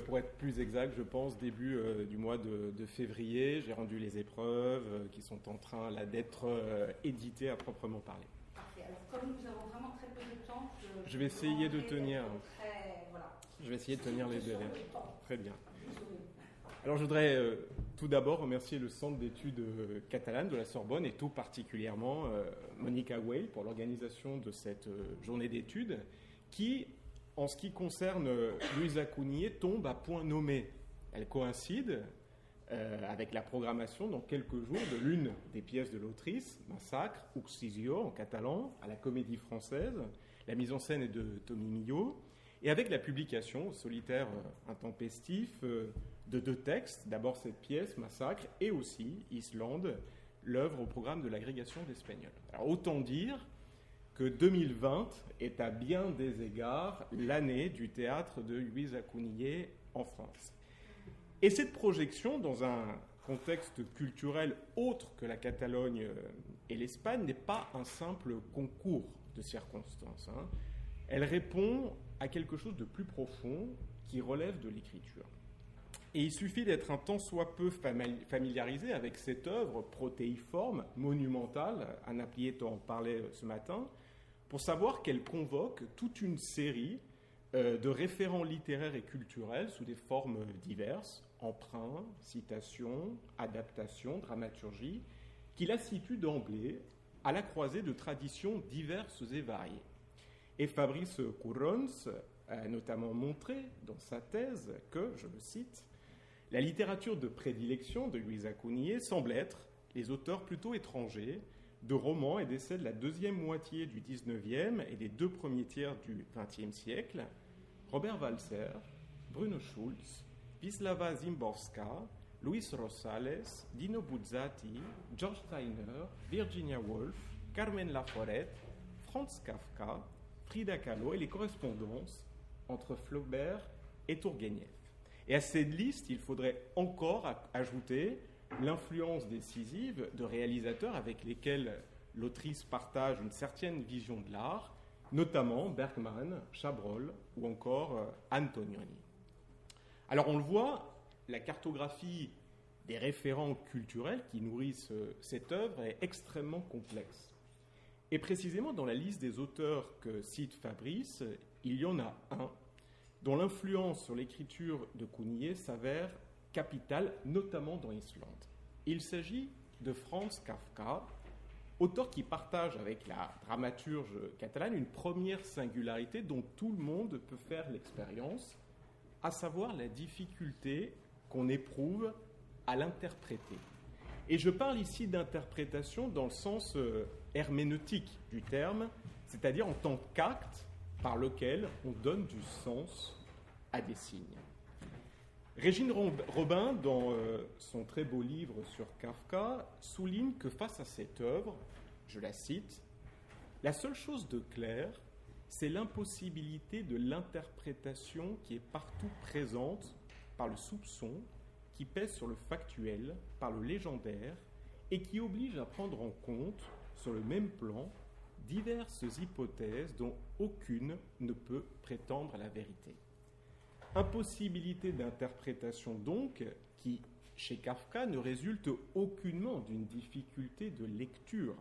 pour être plus exact, je pense, début du mois de février. J'ai rendu les épreuves qui sont en train là d'être éditées à proprement parler. Parfait. Alors, comme nous avons vraiment très peu de temps, je vais essayer de tenir. Voilà. Je vais essayer de tenir les délais. Très bien. Désolé. Alors, je voudrais tout d'abord remercier le Centre d'études catalanes de la Sorbonne et tout particulièrement Monica Weil pour l'organisation de cette journée d'études qui, en ce qui concerne Luisa Cugnier, tombe à point nommé. Elle coïncide avec la programmation dans quelques jours de l'une des pièces de l'autrice, Massacre, Uxisio en catalan, à la Comédie Française. La mise en scène est de Tommy Millot. Et avec la publication au Solitaire Intempestif de deux textes, d'abord cette pièce, Massacre, et aussi Islande, l'œuvre au programme de l'agrégation d'espagnol. Alors autant dire que 2020 est à bien des égards l'année du théâtre de Luisa Cugnier en France. Et cette projection, dans un contexte culturel autre que la Catalogne et l'Espagne, n'est pas un simple concours de circonstances. Elle répond à quelque chose de plus profond qui relève de l'écriture. Et il suffit d'être un tant soit peu familiarisé avec cette œuvre protéiforme, monumentale, Anna Prieto en parlait ce matin, pour savoir qu'elle convoque toute une série de référents littéraires et culturels sous des formes diverses, emprunts, citations, adaptations, dramaturgie, qui la situent d'emblée à la croisée de traditions diverses et variées. Et Fabrice Courrons a notamment montré dans sa thèse que, je le cite, la littérature de prédilection de Luisa Cugnier semble être les auteurs plutôt étrangers de romans et d'essais de la deuxième moitié du XIXe et des deux premiers tiers du XXe siècle, Robert Walser, Bruno Schulz, Wisława Szymborska, Luis Rosales, Dino Buzzati, George Steiner, Virginia Woolf, Carmen Laforet, Franz Kafka, Frida Kahlo et les correspondances entre Flaubert et Tourguenieff. Et à cette liste, il faudrait encore ajouter l'influence décisive de réalisateurs avec lesquels l'autrice partage une certaine vision de l'art, notamment Bergman, Chabrol ou encore Antonioni. Alors on le voit, la cartographie des référents culturels qui nourrissent cette œuvre est extrêmement complexe. Et précisément dans la liste des auteurs que cite Fabrice, il y en a un dont l'influence sur l'écriture de Cugnier s'avère capitale, notamment dans Islande. Il s'agit de Franz Kafka, auteur qui partage avec la dramaturge catalane une première singularité dont tout le monde peut faire l'expérience, à savoir la difficulté qu'on éprouve à l'interpréter. Et je parle ici d'interprétation dans le sens herméneutique du terme, c'est-à-dire en tant qu'acte par lequel on donne du sens à des signes. Régine Robin, dans son très beau livre sur Kafka, souligne que face à cette œuvre, je la cite, « La seule chose de clair, c'est l'impossibilité de l'interprétation qui est partout présente par le soupçon, qui pèse sur le factuel, par le légendaire, et qui oblige à prendre en compte, sur le même plan, diverses hypothèses dont aucune ne peut prétendre à la vérité. » Impossibilité d'interprétation donc, qui, chez Kafka, ne résulte aucunement d'une difficulté de lecture.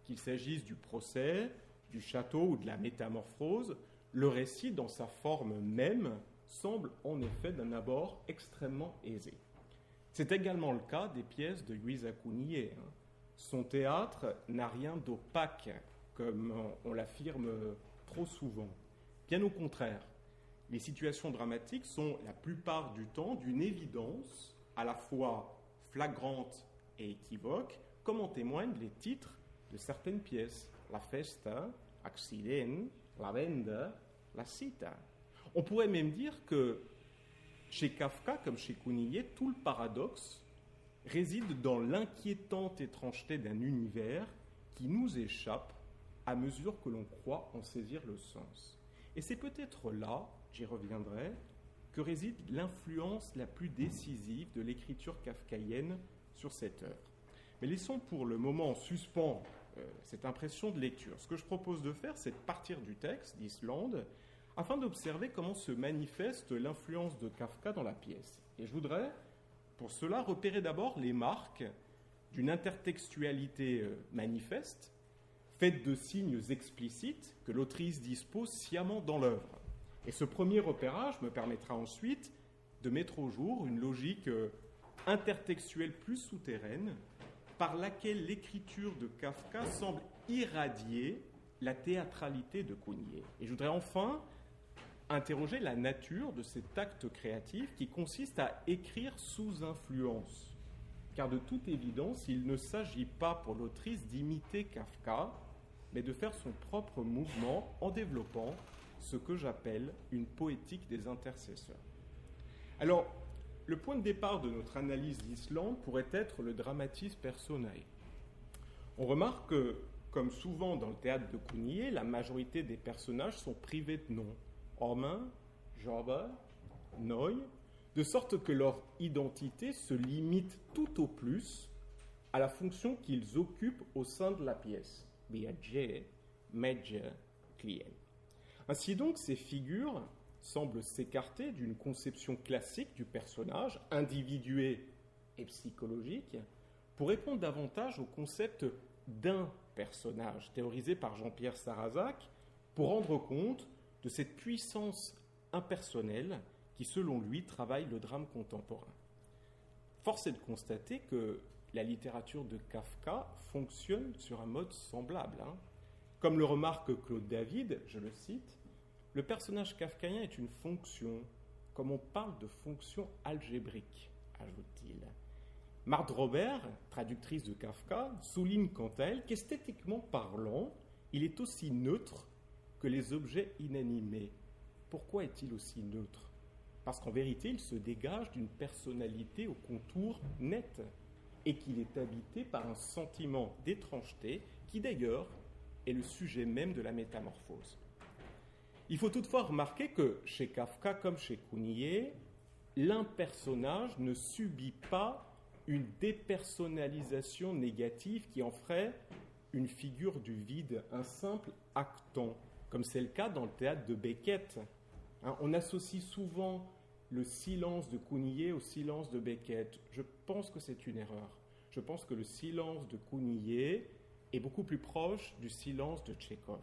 Qu'il s'agisse du procès, du château ou de la métamorphose, le récit, dans sa forme même, semble en effet d'un abord extrêmement aisé. C'est également le cas des pièces de Luisa Cugnier. Son théâtre n'a rien d'opaque, comme on l'affirme trop souvent. Bien au contraire, les situations dramatiques sont la plupart du temps d'une évidence à la fois flagrante et équivoque, comme en témoignent les titres de certaines pièces. La Festa, Accident, La Venda, La Cita. On pourrait même dire que chez Kafka, comme chez Cugnier, tout le paradoxe réside dans l'inquiétante étrangeté d'un univers qui nous échappe à mesure que l'on croit en saisir le sens. Et c'est peut-être là, j'y reviendrai, que réside l'influence la plus décisive de l'écriture kafkaïenne sur cette œuvre. Mais laissons pour le moment en suspens cette impression de lecture. Ce que je propose de faire, c'est de partir du texte d'Islande afin d'observer comment se manifeste l'influence de Kafka dans la pièce. Et je voudrais, pour cela, repérer d'abord les marques d'une intertextualité manifeste, faite de signes explicites que l'autrice dispose sciemment dans l'œuvre. Et ce premier repérage me permettra ensuite de mettre au jour une logique intertextuelle plus souterraine par laquelle l'écriture de Kafka semble irradier la théâtralité de Cougnier. Et je voudrais enfin interroger la nature de cet acte créatif qui consiste à écrire sous influence. Car de toute évidence, il ne s'agit pas pour l'autrice d'imiter Kafka, mais de faire son propre mouvement en développant ce que j'appelle une poétique des intercesseurs. Alors, le point de départ de notre analyse d'Islande pourrait être le dramatis personae. On remarque que, comme souvent dans le théâtre de Cougnier, la majorité des personnages sont privés de nom. Ormin, Jorba, Noy, de sorte que leur identité se limite tout au plus à la fonction qu'ils occupent au sein de la pièce. Biagé, Medje, Client. Ainsi donc, ces figures semblent s'écarter d'une conception classique du personnage, individué et psychologique, pour répondre davantage au concept d'un personnage, théorisé par Jean-Pierre Sarrazac, pour rendre compte de cette puissance impersonnelle qui, selon lui, travaille le drame contemporain. Force est de constater que la littérature de Kafka fonctionne sur un mode semblable. Comme le remarque Claude David, je le cite, « Le personnage kafkaïen est une fonction, comme on parle de fonction algébrique », ajoute-t-il. Marthe Robert, traductrice de Kafka, souligne quant à elle qu'esthétiquement parlant, il est aussi neutre que les objets inanimés. Pourquoi est-il aussi neutre ? Parce qu'en vérité, il se dégage d'une personnalité au contour net et qu'il est habité par un sentiment d'étrangeté qui d'ailleurs est le sujet même de la métamorphose. Il faut toutefois remarquer que chez Kafka comme chez Cougnier, l'un personnage ne subit pas une dépersonnalisation négative qui en ferait une figure du vide, un simple actant, comme c'est le cas dans le théâtre de Beckett. On associe souvent le silence de Cougnier au silence de Beckett. Je pense que c'est une erreur. Je pense que le silence de Cougnier est beaucoup plus proche du silence de Tchekhov.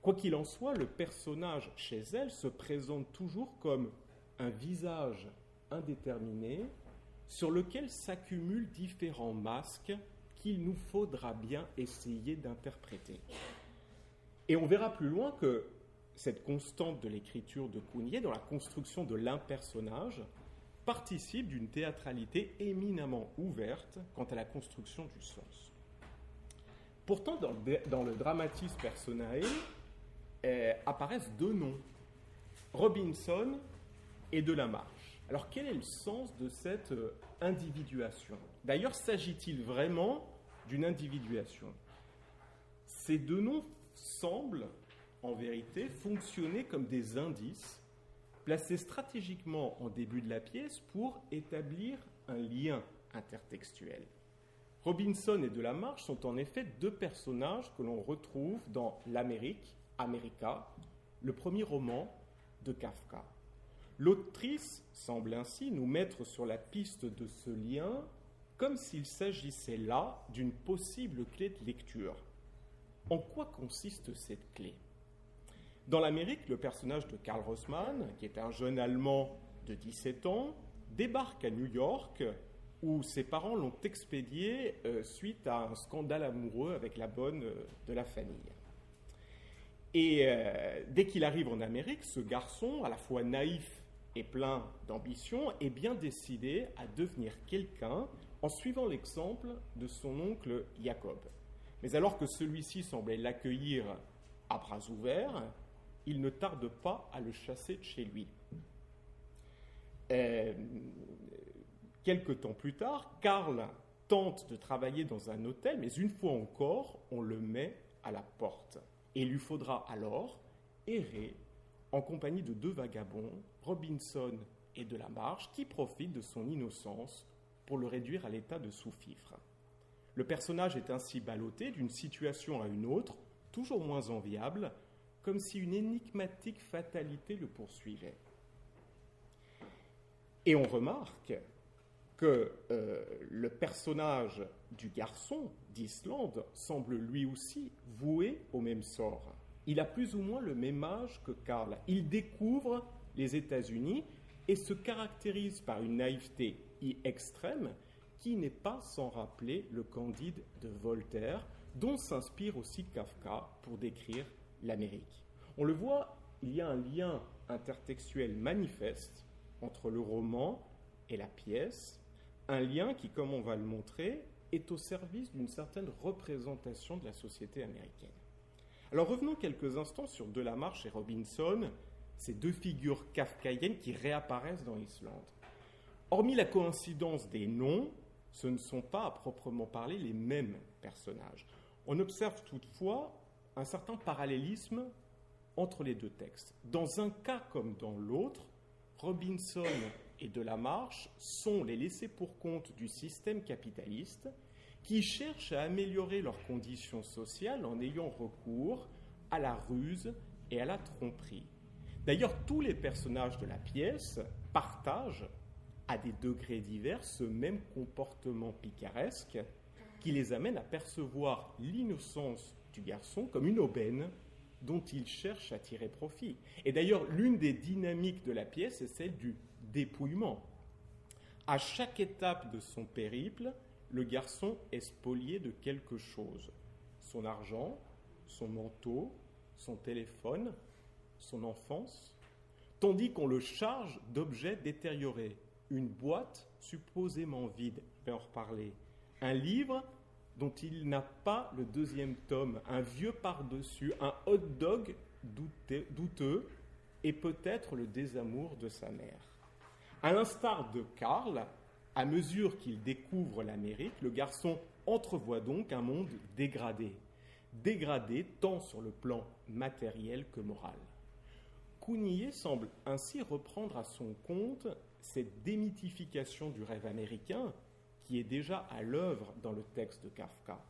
Quoi qu'il en soit, le personnage chez elle se présente toujours comme un visage indéterminé sur lequel s'accumulent différents masques qu'il nous faudra bien essayer d'interpréter. Et on verra plus loin que cette constante de l'écriture de Cougnier, dans la construction de l'impersonnage, participe d'une théâtralité éminemment ouverte quant à la construction du sens. Pourtant, dans le dramatis personae, apparaissent deux noms, Robinson et Delamarche. Alors, quel est le sens de cette individuation ? D'ailleurs, s'agit-il vraiment d'une individuation ? Ces deux noms semblent, en vérité, fonctionner comme des indices placés stratégiquement en début de la pièce pour établir un lien intertextuel. Robinson et Delamarche sont en effet deux personnages que l'on retrouve dans l'Amérique, America, le premier roman de Kafka. L'autrice semble ainsi nous mettre sur la piste de ce lien comme s'il s'agissait là d'une possible clé de lecture. En quoi consiste cette clé ? Dans l'Amérique, le personnage de Karl Rossmann, qui est un jeune Allemand de 17 ans, débarque à New York où ses parents l'ont expédié suite à un scandale amoureux avec la bonne de la famille. Et dès qu'il arrive en Amérique, ce garçon, à la fois naïf et plein d'ambition, est bien décidé à devenir quelqu'un en suivant l'exemple de son oncle Jacob. Mais alors que celui-ci semblait l'accueillir à bras ouverts, il ne tarde pas à le chasser de chez lui. Quelque temps plus tard, Karl tente de travailler dans un hôtel, mais une fois encore, on le met à la porte. Et il lui faudra alors errer en compagnie de deux vagabonds, Robinson et Delamarche, qui profitent de son innocence pour le réduire à l'état de sous-fifre. Le personnage est ainsi ballotté d'une situation à une autre, toujours moins enviable, comme si une énigmatique fatalité le poursuivait. Et on remarque que le personnage du garçon d'Islande semble lui aussi voué au même sort. Il a plus ou moins le même âge que Karl. Il découvre les États-Unis et se caractérise par une naïveté extrême qui n'est pas sans rappeler le Candide de Voltaire, dont s'inspire aussi Kafka pour décrire l'Amérique. On le voit, il y a un lien intertextuel manifeste entre le roman et la pièce, un lien qui, comme on va le montrer, est au service d'une certaine représentation de la société américaine. Alors revenons quelques instants sur Delamarche et Robinson, ces deux figures kafkaïennes qui réapparaissent dans Islande. Hormis la coïncidence des noms, ce ne sont pas à proprement parler les mêmes personnages. On observe toutefois un certain parallélisme entre les deux textes. Dans un cas comme dans l'autre, Robinson et Delamarche sont les laissés-pour-compte du système capitaliste qui cherchent à améliorer leurs conditions sociales en ayant recours à la ruse et à la tromperie. D'ailleurs, tous les personnages de la pièce partagent, à des degrés divers, ce même comportement picaresque qui les amène à percevoir l'innocence du garçon comme une aubaine dont il cherche à tirer profit. Et d'ailleurs, l'une des dynamiques de la pièce est celle du dépouillement. À chaque étape de son périple, le garçon est spolié de quelque chose. Son argent, son manteau, son téléphone, son enfance, tandis qu'on le charge d'objets détériorés. Une boîte supposément vide, je vais en reparler. Un livre dont il n'a pas le deuxième tome, un vieux par-dessus, un hot dog douteux et peut-être le désamour de sa mère. À l'instar de Karl, à mesure qu'il découvre l'Amérique, le garçon entrevoit donc un monde dégradé. Dégradé tant sur le plan matériel que moral. Cougnier semble ainsi reprendre à son compte cette démythification du rêve américain qui est déjà à l'œuvre dans le texte de Kafka.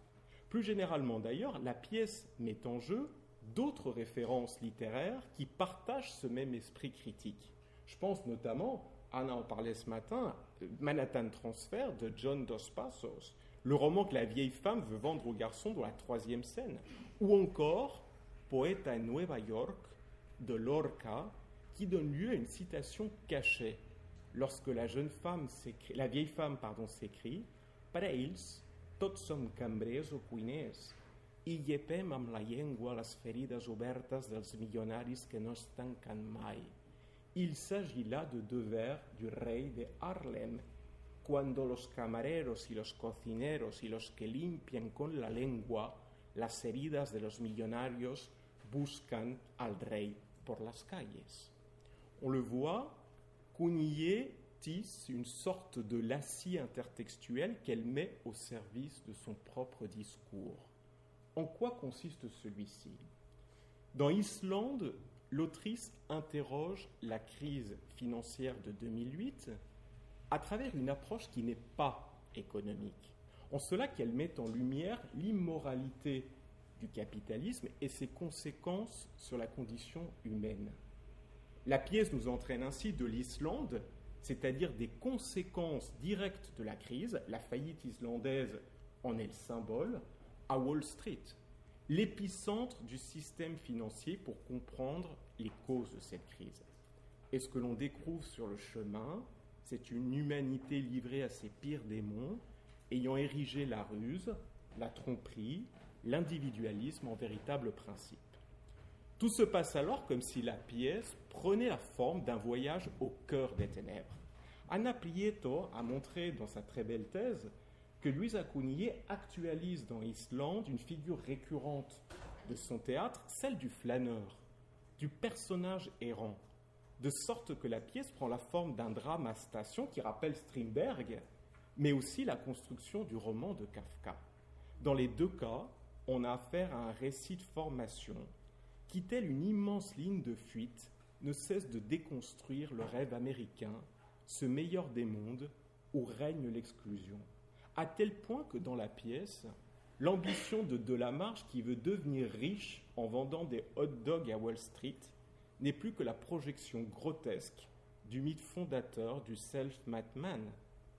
Plus généralement d'ailleurs, la pièce met en jeu d'autres références littéraires qui partagent ce même esprit critique. Je pense notamment, Anna en parlait ce matin, Manhattan Transfer de John Dos Passos, le roman que la vieille femme veut vendre au garçon dans la 3e scène, ou encore Poeta en Nueva York de Lorca, qui donne lieu à une citation cachée lorsque la vieille femme s'écrie « Per ells, tots som cambrers o cuiners, i llepem amb la llengua les ferides obertes dels milionaris que no es tanquen mai. Il s'agit là de 2 vers du rey de Harlem, cuando los camareros y los cocineros y los que limpian con la lengua las heridas de los millonarios buscan al rey por las calles. » On le voit, Cougnier tisse une sorte de lacis intertextuel qu'elle met au service de son propre discours. En quoi consiste celui-ci ? Dans Islande, l'autrice interroge la crise financière de 2008 à travers une approche qui n'est pas économique. En cela qu'elle met en lumière l'immoralité du capitalisme et ses conséquences sur la condition humaine. La pièce nous entraîne ainsi de l'Islande, c'est-à-dire des conséquences directes de la crise, la faillite islandaise en est le symbole, à Wall Street, l'épicentre du système financier pour comprendre les causes de cette crise. Et ce que l'on découvre sur le chemin, c'est une humanité livrée à ses pires démons, ayant érigé la ruse, la tromperie, l'individualisme en véritable principe. Tout se passe alors comme si la pièce prenait la forme d'un voyage au cœur des ténèbres. Anna Prieto a montré dans sa très belle thèse que Luisa Cougnier actualise dans Islande une figure récurrente de son théâtre, celle du flâneur, du personnage errant, de sorte que la pièce prend la forme d'un drame à station qui rappelle Strindberg, mais aussi la construction du roman de Kafka. Dans les 2 cas, on a affaire à un récit de formation qui, telle une immense ligne de fuite, ne cesse de déconstruire le rêve américain, ce meilleur des mondes où règne l'exclusion, à tel point que dans la pièce, L'ambition de Delamarche, qui veut devenir riche en vendant des hot dogs à Wall Street, n'est plus que la projection grotesque du mythe fondateur du self-made man,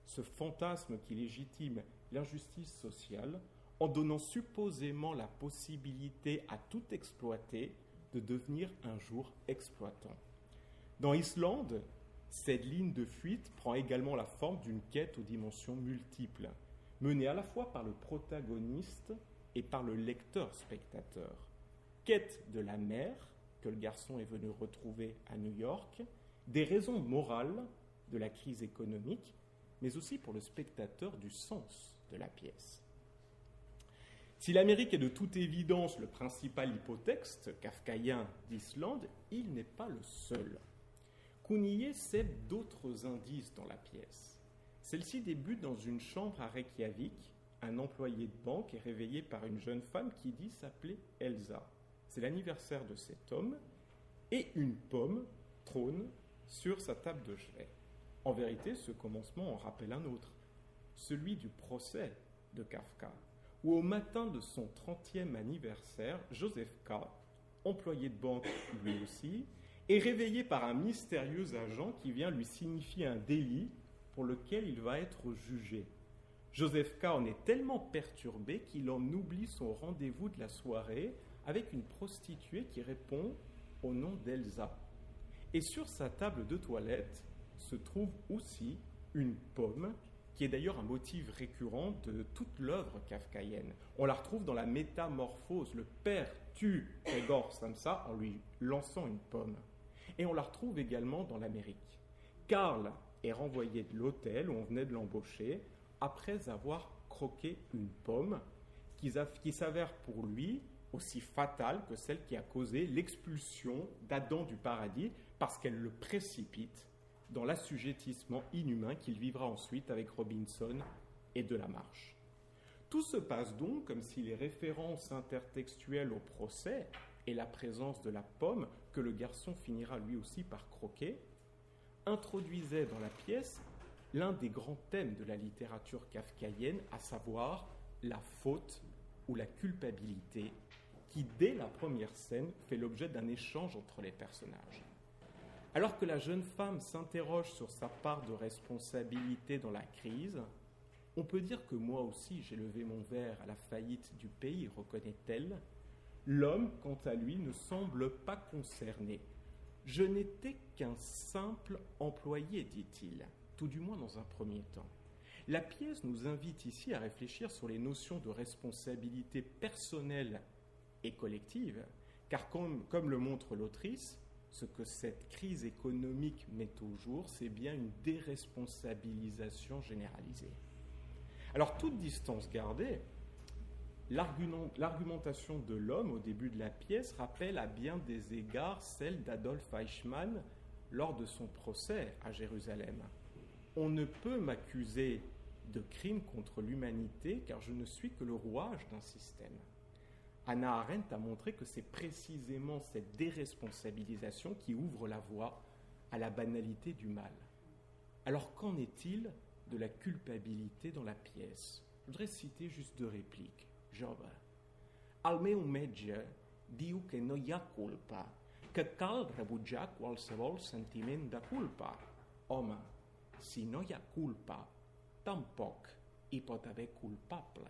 ce fantasme qui légitime l'injustice sociale en donnant supposément la possibilité à tout exploité de devenir un jour exploitant. Dans Islande, cette ligne de fuite prend également la forme d'une quête aux dimensions multiples, menée à la fois par le protagoniste et par le lecteur-spectateur. Quête de la mère, que le garçon est venu retrouver à New York, des raisons morales de la crise économique, mais aussi pour le spectateur du sens de la pièce. Si l'Amérique est de toute évidence le principal hypotexte kafkaïen d'Islande, il n'est pas le seul. Cougnier cède d'autres indices dans la pièce. Celle-ci débute dans une chambre à Reykjavik. Un employé de banque est réveillé par une jeune femme qui dit s'appeler Elsa. C'est l'anniversaire de cet homme et une pomme trône sur sa table de chevet. En vérité, ce commencement en rappelle un autre, celui du procès de Kafka, où au matin de son 30e anniversaire, Joseph K., employé de banque lui aussi, est réveillé par un mystérieux agent qui vient lui signifier un délit pour lequel il va être jugé. Joseph K. en est tellement perturbé qu'il en oublie son rendez-vous de la soirée avec une prostituée qui répond au nom d'Elsa. Et sur sa table de toilette se trouve aussi une pomme, qui est d'ailleurs un motif récurrent de toute l'œuvre kafkaïenne. On la retrouve dans la métamorphose. Le père tue Gregor Samsa en lui lançant une pomme. Et on la retrouve également dans l'Amérique. Karl est renvoyé de l'hôtel où on venait de l'embaucher après avoir croqué une pomme qui s'avère pour lui aussi fatale que celle qui a causé l'expulsion d'Adam du paradis parce qu'elle le précipite dans l'assujettissement inhumain qu'il vivra ensuite avec Robinson et Delamarche. Tout se passe donc comme si les références intertextuelles au procès et la présence de la pomme, que le garçon finira lui aussi par croquer, introduisaient dans la pièce l'un des grands thèmes de la littérature kafkaïenne, à savoir la faute ou la culpabilité, qui dès la première scène fait l'objet d'un échange entre les personnages. Alors que la jeune femme s'interroge sur sa part de responsabilité dans la crise, on peut dire que moi aussi j'ai levé mon verre à la faillite du pays, reconnaît-elle. L'homme, quant à lui, ne semble pas concerné. Je n'étais qu'un simple employé, dit-il, tout du moins dans un premier temps. La pièce nous invite ici à réfléchir sur les notions de responsabilité personnelle et collective, car comme le montre l'autrice, ce que cette crise économique met au jour, c'est bien une déresponsabilisation généralisée. Alors, toute distance gardée, l'argumentation de l'homme au début de la pièce rappelle à bien des égards celle d'Adolf Eichmann lors de son procès à Jérusalem. On ne peut m'accuser de crime contre l'humanité car je ne suis que le rouage d'un système. Hannah Arendt a montré que c'est précisément cette déresponsabilisation qui ouvre la voie à la banalité du mal. Alors qu'en est-il de la culpabilité dans la pièce? Je voudrais citer juste deux répliques. Job. Al meu metge diu que no hi ha culpa, que cal rebutjar qualsevol sentiment de culpa. Home, si no hi ha culpa, tampoc hi pot haver culpables.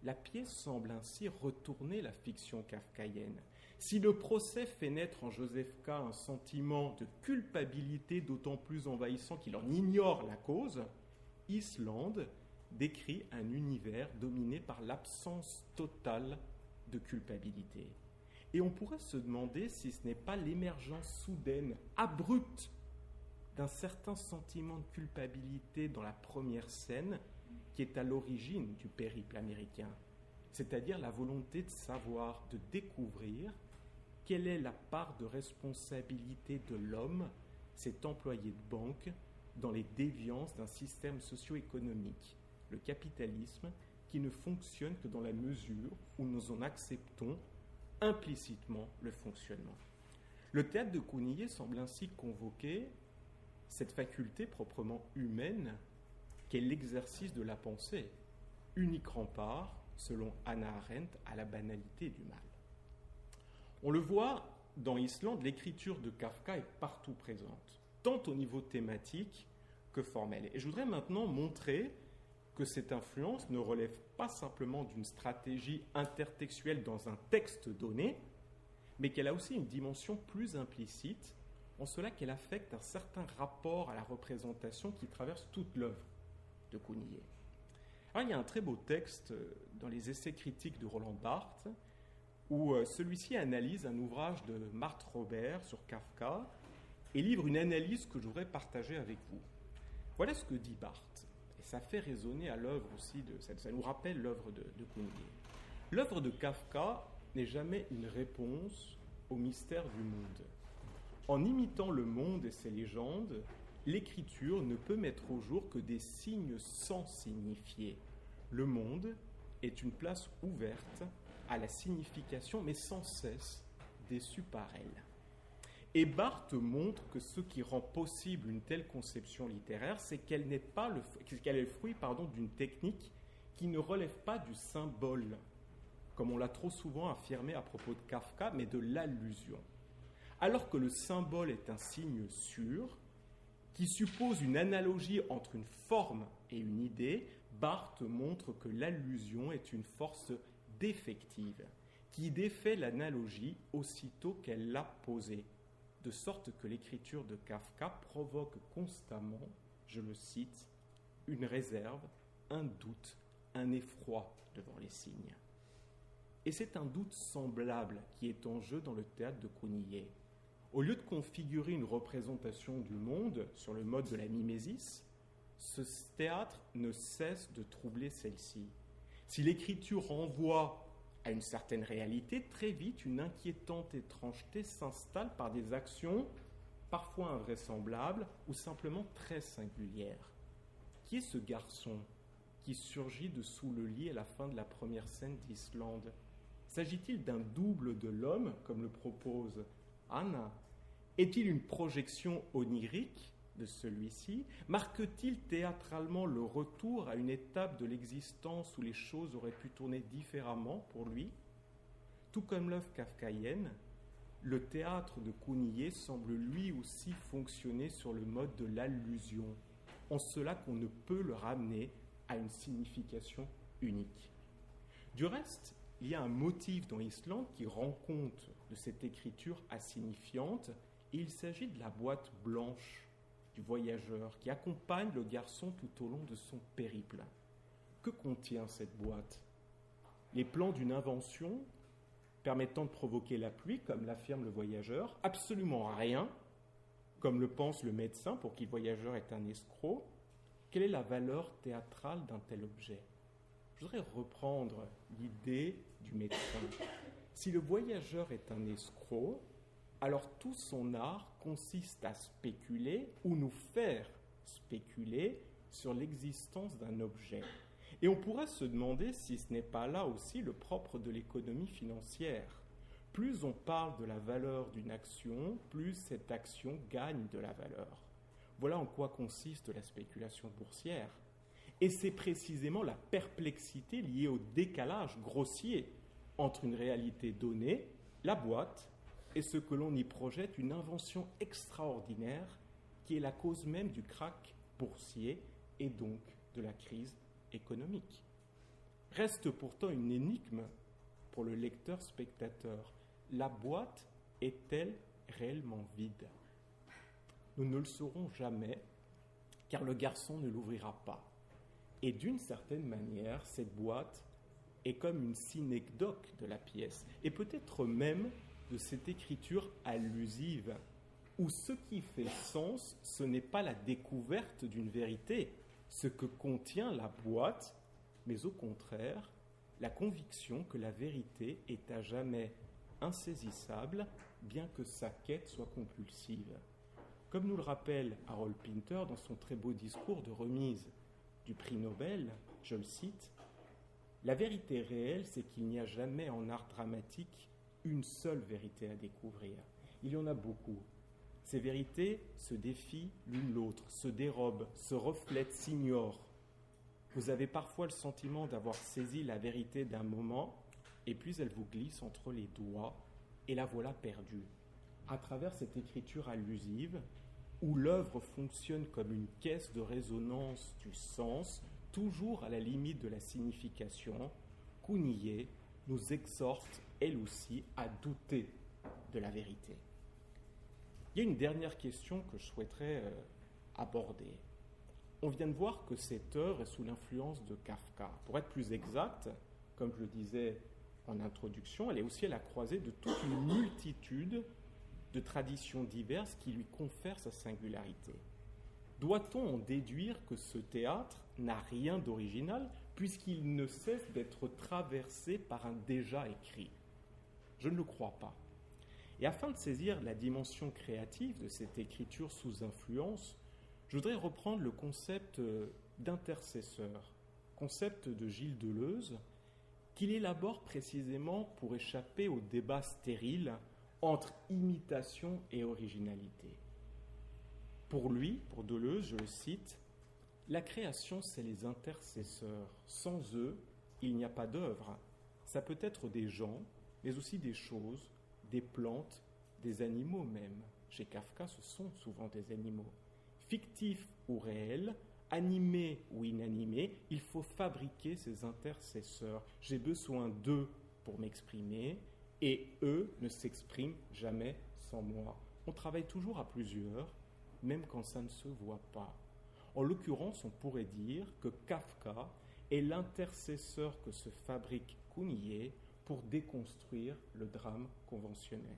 La pièce semble ainsi retourner la fiction kafkaïenne. Si le procès fait naître en Joseph K. un sentiment de culpabilité d'autant plus envahissant qu'il en ignore la cause, Islande décrit un univers dominé par l'absence totale de culpabilité. Et on pourrait se demander si ce n'est pas l'émergence soudaine, abrupte, d'un certain sentiment de culpabilité dans la première scène qui est à l'origine du périple américain, c'est-à-dire la volonté de savoir, de découvrir quelle est la part de responsabilité de l'homme, cet employé de banque, dans les déviances d'un système socio-économique, le capitalisme, qui ne fonctionne que dans la mesure où nous en acceptons implicitement le fonctionnement. Le théâtre de Cougnier semble ainsi convoquer cette faculté proprement humaine qu'est l'exercice de la pensée, unique rempart selon Hannah Arendt, à la banalité du mal. On le voit, dans Islande, l'écriture de Kafka est partout présente, tant au niveau thématique que formel. Et je voudrais maintenant montrer que cette influence ne relève pas simplement d'une stratégie intertextuelle dans un texte donné, mais qu'elle a aussi une dimension plus implicite, en cela qu'elle affecte un certain rapport à la représentation qui traverse toute l'œuvre de Kounié. Alors, il y a un très beau texte dans les essais critiques de Roland Barthes, où celui-ci analyse un ouvrage de Marthe Robert sur Kafka et livre une analyse que je voudrais partager avec vous. Voilà ce que dit Barthes, et ça fait résonner à l'œuvre aussi, ça nous rappelle l'œuvre de Kounié. L'œuvre de Kafka n'est jamais une réponse au mystère du monde. En imitant le monde et ses légendes, l'écriture ne peut mettre au jour que des signes sans signifier. Le monde est une place ouverte à la signification, mais sans cesse déçue par elle. Et Barthes montre que ce qui rend possible une telle conception littéraire, c'est qu'elle est le fruit d'une technique qui ne relève pas du symbole, comme on l'a trop souvent affirmé à propos de Kafka, mais de l'allusion. Alors que le symbole est un signe sûr, qui suppose une analogie entre une forme et une idée, Barthes montre que l'allusion est une force défective, qui défait l'analogie aussitôt qu'elle l'a posée, de sorte que l'écriture de Kafka provoque constamment, je le cite, une réserve, un doute, un effroi devant les signes. Et c'est un doute semblable qui est en jeu dans le théâtre de Kounié. Au lieu de configurer une représentation du monde sur le mode de la mimésis, ce théâtre ne cesse de troubler celle-ci. Si l'écriture renvoie à une certaine réalité, très vite une inquiétante étrangeté s'installe par des actions parfois invraisemblables ou simplement très singulières. Qui est ce garçon qui surgit de sous le lit à la fin de la première scène d'Islande ? S'agit-il d'un double de l'homme, comme le propose Anna ? Est-il une projection onirique de celui-ci? Marque-t-il théâtralement le retour à une étape de l'existence où les choses auraient pu tourner différemment pour lui? Tout comme l'œuvre kafkaïenne, le théâtre de Kounié semble lui aussi fonctionner sur le mode de l'allusion, en cela qu'on ne peut le ramener à une signification unique. Du reste, il y a un motif dans Islande qui rend compte de cette écriture insignifiante, et il s'agit de la boîte blanche du voyageur qui accompagne le garçon tout au long de son périple. Que contient cette boîte? Les plans d'une invention permettant de provoquer la pluie, comme l'affirme le voyageur? Absolument rien, comme le pense le médecin pour qui le voyageur est un escroc. Quelle est la valeur théâtrale d'un tel objet? Je voudrais reprendre l'idée du médecin. Si le voyageur est un escroc, alors tout son art consiste à spéculer ou nous faire spéculer sur l'existence d'un objet. Et on pourrait se demander si ce n'est pas là aussi le propre de l'économie financière. Plus on parle de la valeur d'une action, plus cette action gagne de la valeur. Voilà en quoi consiste la spéculation boursière. Et c'est précisément la perplexité liée au décalage grossier entre une réalité donnée, la boîte, et ce que l'on y projette, une invention extraordinaire qui est la cause même du krach boursier et donc de la crise économique. Reste pourtant une énigme pour le lecteur-spectateur. La boîte est-elle réellement vide? Nous ne le saurons jamais, car le garçon ne l'ouvrira pas. Et d'une certaine manière, cette boîte est comme une synecdoque de la pièce, et peut-être même de cette écriture allusive, où ce qui fait sens, ce n'est pas la découverte d'une vérité, ce que contient la boîte, mais au contraire, la conviction que la vérité est à jamais insaisissable, bien que sa quête soit compulsive. Comme nous le rappelle Harold Pinter dans son très beau discours de remise du prix Nobel, je le cite, « La vérité réelle, c'est qu'il n'y a jamais en art dramatique une seule vérité à découvrir. Il y en a beaucoup. Ces vérités se défient l'une l'autre, se dérobent, se reflètent, s'ignorent. Vous avez parfois le sentiment d'avoir saisi la vérité d'un moment, et puis elle vous glisse entre les doigts, et la voilà perdue. À travers cette écriture allusive, où l'œuvre fonctionne comme une caisse de résonance du sens, toujours à la limite de la signification, Cougnier nous exhorte, elle aussi, à douter de la vérité. Il y a une dernière question que je souhaiterais aborder. On vient de voir que cette œuvre est sous l'influence de Kafka. Pour être plus exact, comme je le disais en introduction, elle est aussi à la croisée de toute une multitude de traditions diverses qui lui confèrent sa singularité. Doit-on en déduire que ce théâtre n'a rien d'original puisqu'il ne cesse d'être traversé par un déjà écrit? Je ne le crois pas. Et afin de saisir la dimension créative de cette écriture sous influence, je voudrais reprendre le concept d'intercesseur, concept de Gilles Deleuze, qu'il élabore précisément pour échapper au débat stérile entre imitation et originalité. Pour lui, pour Deleuze, je le cite, « La création, c'est les intercesseurs. Sans eux, il n'y a pas d'œuvre. Ça peut être des gens, mais aussi des choses, des plantes, des animaux même. Chez Kafka, ce sont souvent des animaux. Fictifs ou réels, animés ou inanimés, il faut fabriquer ces intercesseurs. J'ai besoin d'eux pour m'exprimer, et eux ne s'expriment jamais sans moi. On travaille toujours à plusieurs, même quand ça ne se voit pas. En l'occurrence, on pourrait dire que Kafka est l'intercesseur que se fabrique Cougnier pour déconstruire le drame conventionnel.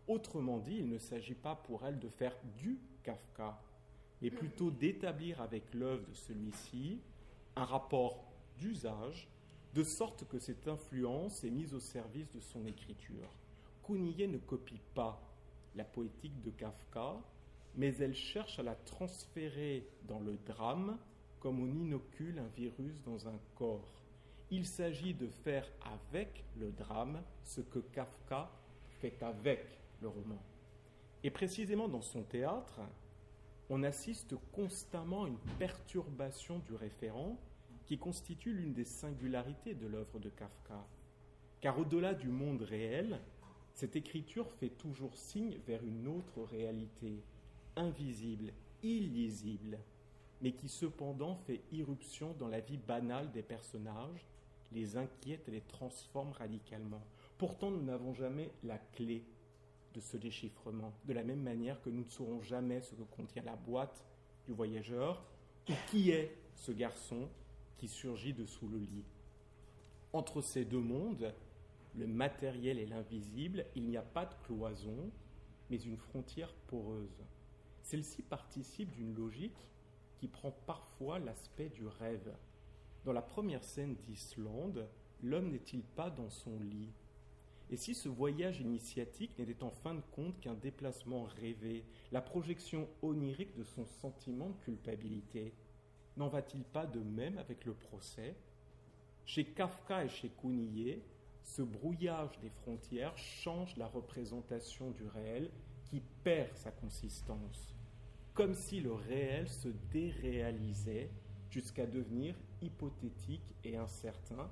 Autrement dit, il ne s'agit pas pour elle de faire du Kafka, mais plutôt d'établir avec l'œuvre de celui-ci un rapport d'usage, de sorte que cette influence est mise au service de son écriture. Cougnier ne copie pas la poétique de Kafka, mais elle cherche à la transférer dans le drame comme on inocule un virus dans un corps. Il s'agit de faire avec le drame ce que Kafka fait avec le roman. Et précisément dans son théâtre, on assiste constamment à une perturbation du référent qui constitue l'une des singularités de l'œuvre de Kafka. Car au-delà du monde réel, cette écriture fait toujours signe vers une autre réalité, invisible, illisible, mais qui cependant fait irruption dans la vie banale des personnages, les inquiète et les transforme radicalement. Pourtant, nous n'avons jamais la clé de ce déchiffrement, de la même manière que nous ne saurons jamais ce que contient la boîte du voyageur ou qui est ce garçon qui surgit dessous le lit. Entre ces deux mondes, le matériel et l'invisible, il n'y a pas de cloison, mais une frontière poreuse. Celle-ci participe d'une logique qui prend parfois l'aspect du rêve. Dans la première scène d'Islande, l'homme n'est-il pas dans son lit? Et si ce voyage initiatique n'était en fin de compte qu'un déplacement rêvé, la projection onirique de son sentiment de culpabilité, n'en va-t-il pas de même avec le procès? Chez Kafka et chez Cougnier, ce brouillage des frontières change la représentation du réel qui perd sa consistance, comme si le réel se déréalisait jusqu'à devenir hypothétique et incertain,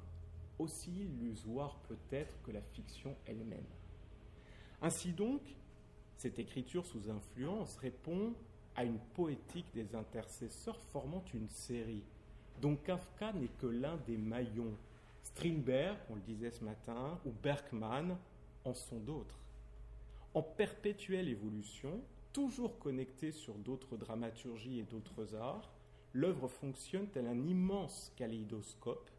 aussi illusoire peut-être que la fiction elle-même. Ainsi donc, cette écriture sous influence répond à une poétique des intercesseurs formant une série, dont Kafka n'est que l'un des maillons. Strindberg, on le disait ce matin, ou Bergman en sont d'autres. En perpétuelle évolution, toujours connectée sur d'autres dramaturgies et d'autres arts, l'œuvre fonctionne tel un immense kaléidoscope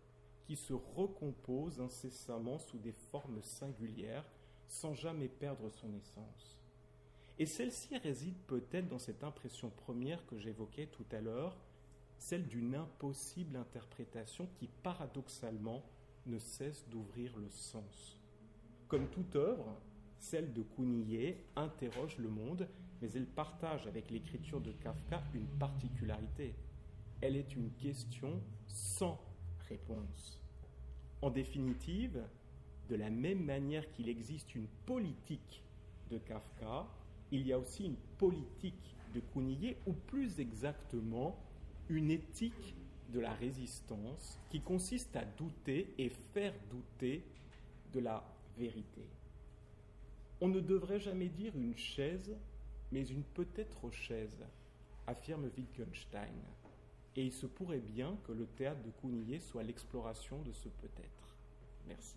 qui se recompose incessamment sous des formes singulières sans jamais perdre son essence. Et celle-ci réside peut-être dans cette impression première que j'évoquais tout à l'heure, celle d'une impossible interprétation qui paradoxalement ne cesse d'ouvrir le sens. Comme toute œuvre, celle de Cougnier interroge le monde, mais elle partage avec l'écriture de Kafka une particularité. Elle est une question sans réponse. En définitive, de la même manière qu'il existe une politique de Kafka, il y a aussi une politique de Cougnier, ou plus exactement, une éthique de la résistance qui consiste à douter et faire douter de la vérité. On ne devrait jamais dire une chaise, mais une peut-être chaise, affirme Wittgenstein. Et il se pourrait bien que le théâtre de Cougnier soit l'exploration de ce peut-être. Merci.